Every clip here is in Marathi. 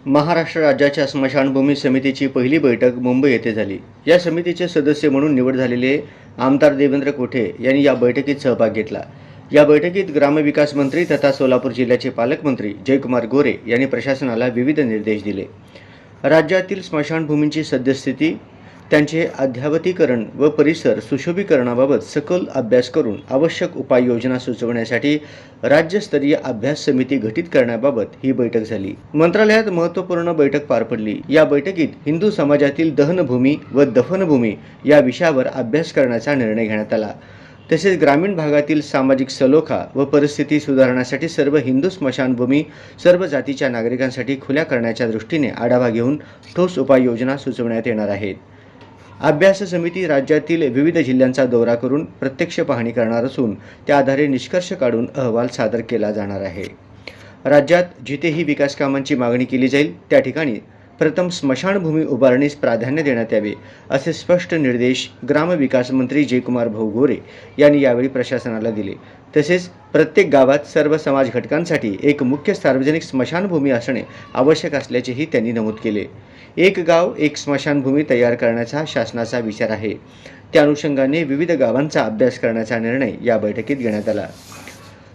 महाराष्ट्र राज्याच्या स्मशानभूमी समितीची पहिली बैठक मुंबई येथे झाली। या समितीचे सदस्य म्हणून निवड झालेले आमदार देवेंद्र कोठे यांनी या बैठकीत सहभाग घेतला। या बैठकीत ग्रामविकास मंत्री तथा सोलापूर जिल्ह्याचे पालकमंत्री जयकुमार गोरे यांनी प्रशासनाला विविध निर्देश दिले। राज्यातील स्मशानभूमींची सद्यस्थिती, त्यांचे अद्ययावतीकरण व परिसर सुशोभीकरणाबाबत सखोल अभ्यास करून आवश्यक उपाययोजना सुचवण्यासाठी राज्यस्तरीय अभ्यास समिती गठीत करण्याबाबत ही बैठक झाली। मंत्रालयात महत्त्वपूर्ण बैठक पार पडली। या बैठकीत हिंदू समाजातील दहनभूमी व दफनभूमी या विषयावर अभ्यास करण्याचा निर्णय घेण्यात आला। तसेच ग्रामीण भागातील सामाजिक सलोखा व परिस्थिती सुधारण्यासाठी सर्व हिंदू स्मशानभूमी सर्व जातीच्या नागरिकांसाठी खुल्या करण्याच्या दृष्टीने आढावा घेऊन ठोस उपाययोजना सुचवण्यात येणार आहेत। अभ्यास समिती राज्यातील विविध जिल्ह्यांचा दौरा करून प्रत्यक्ष पाहणी करणार असून त्या आधारे निष्कर्ष काढून अहवाल सादर केला जाणार आहे। राज्यात जिथेही विकास कामांची मागणी केली जाईल त्या ठिकाणी प्रथम स्मशानभूमी उभारणीस प्राधान्य देण्यात यावे असे स्पष्ट निर्देश ग्रामविकास मंत्री जयकुमार गोरे यांनी यावेळी प्रशासनाला दिले। तसेच प्रत्येक गावात सर्व समाज घटकांसाठी एक मुख्य सार्वजनिक स्मशानभूमी असणे आवश्यक असल्याचेही त्यांनी नमूद केले। एक गाव एक स्मशानभूमी तयार करण्याचा शासनाचा विचार आहे। त्या अनुषंगाने विविध गावांचा अभ्यास करण्याचा निर्णय या बैठकीत घेण्यात आला।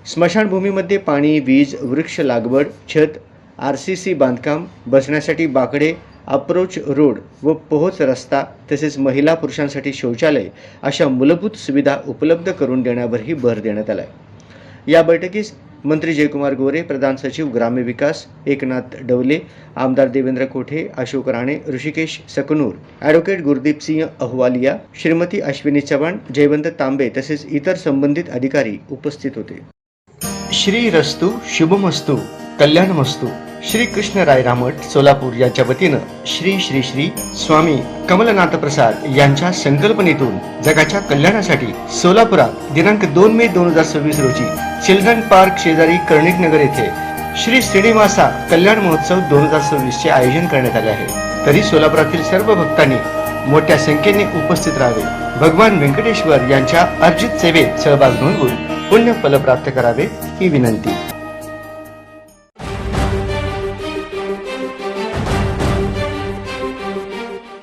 स्मशानभूमीमध्ये पाणी, वीज, वृक्ष लागवड, छत, RCC बांधकाम, बसण्यासाठी बाकडे, अप्रोच रोड व पोहोच रस्ता तसेच महिला पुरुषांसाठी शौचालय अशा मूलभूत सुविधा उपलब्ध करून देण्यावरही भर देण्यात आला। या बैठकीस मंत्री जयकुमार गोरे, प्रधान सचिव ग्रामविकास एकनाथ डवले, आमदार देवेंद्र कोठे, अशोक राणे, ऋषिकेश सकनूर, ॲडव्होकेट गुरदीप सिंह अहवालिया, श्रीमती अश्विनी चव्हाण, जयवंत तांबे तसेच इतर संबंधित अधिकारी उपस्थित होते। श्रीरस्तु शुभमस्तु कल्याणमस्तु श्री कृष्ण राय रामट सोलापूर यांच्या वतीनं श्री श्री श्री स्वामी कमलनाथ प्रसाद यांच्या संकल्पनेतून जगाच्या कल्याणासाठी सोलापुरात दिनांक 2 मे 2026 रोजी चिल्ड्रन पार्क शेजारी कर्णिक नगर येथे श्री श्रीनिवासा कल्याण महोत्सव 2026 चे आयोजन करण्यात आले आहे। तरी सोलापुरातील सर्व भक्तांनी मोठ्या संख्येने उपस्थित राहावे, भगवान व्यंकटेश्वर यांच्या अर्जित सेवेत सहभाग नोंदवून पुण्य फल प्राप्त करावे ही विनंती।